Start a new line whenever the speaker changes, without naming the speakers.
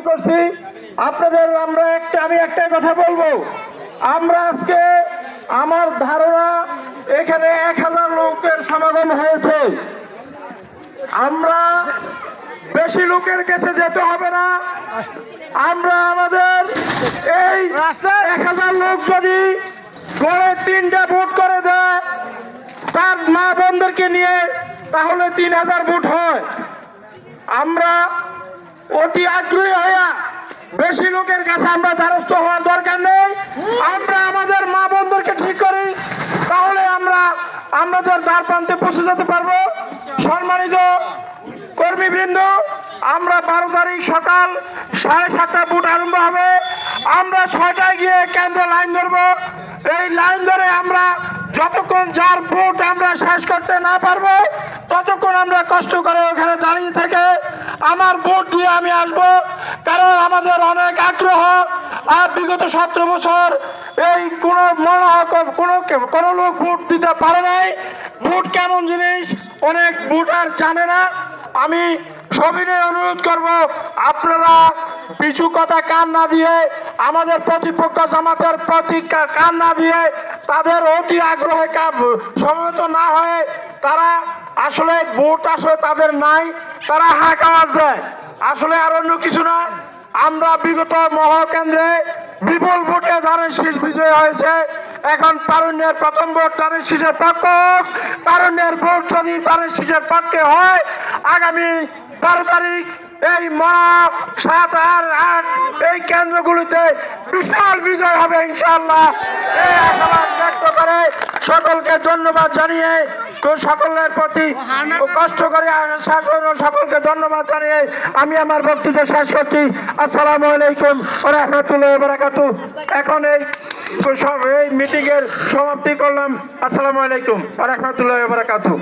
করছি আপনাদের আমি একটাই কথা বলবো, আমরা আজকে আমার ধারণা এখানে 1000 লোকের সমাগম হয়েছে। আমরা বেশি লোকের কাছে যেতে হবে না। আমরা আমাদের এই 1000 লোক যদি গড়ে 3টা ভোট করে দেয় তার মা বোনদেরকে নিয়ে, তাহলে 3000 ভোট হয়। আমরা অতি আগ্রহী হইয়া বেশি লোকের কাছে আমরা দ্বারস্থ হওয়ার দরকার নেই। আমরা আমাদের মা বোনদেরকে ঠিক করি, তাহলে আমরা আমাদের দ্বার প্রান্তে পৌঁছে যেতে পারবো। সম্মানিত কর্মীবৃন্দ, আমরা 12 তারিখ সকাল 7:30 ভোট আরম্ভ হবে। আমরা 6টায় গিয়ে কেন্দ্রে লাইন ধরবো। এই লাইন ধরে আমরা যতক্ষণ যার ভোট আমরা শেষ করতে না পারবো ততক্ষণ আমরা কষ্ট করে ওখানে দাঁড়িয়ে থেকে আমার ভোট দিয়ে আমি আসবো। কারণ আমাদের অনেক আগ্রহ, আর বিগত 17 বছর এই কোনো লোক ভোট দিতে পারে নাই। ভোট কেমন জিনিস অনেক ভোটার জানে না। আমি সবিনয় অনুরোধ করব, আপনারা কিছু কথা কান না দিয়ে, আমাদের প্রতিপক্ষ জামাতের প্রতি কান না দিয়ে, তাদের অতি আগ্রহে সমবেত না হয়ে, তারা আসলে ভোট আসলে তাদের নাই, তারা হাঁক আওয়াজ দেয়, আসলে আর অন্য কিছু না। আমরা বিগত মহাকেন্দ্রে বিপুল ভোটে ধানের শীষ বিজয় হয়েছে। এখন তারুণ্যের প্রথম ভোট ধানের শীষের পক্ষে। তারুণ্যের ভোট যদি ধানের শীষের পক্ষে হয়, আগামী 12 তারিখ এই 7 আর 8 এই কেন্দ্রগুলিতে বিশাল বিজয় হবে ইনশাআল্লাহ। এই আশাবাদ ব্যক্ত করে সকলকে ধন্যবাদ জানিয়ে, সকলের প্রতি কষ্ট করে সকলকে ধন্যবাদ জানিয়ে আমি আমার বক্তব্য শেষ করছি। আসসালামু আলাইকুম ওয়া রাহমাতুল্লাহি ওয়া বারাকাতুহু। এখন এই মিটিং এর সমাপ্তি করলাম। আসসালামু আলাইকুম ওয়া রাহমাতুল্লাহি ওয়া বারাকাতুহু।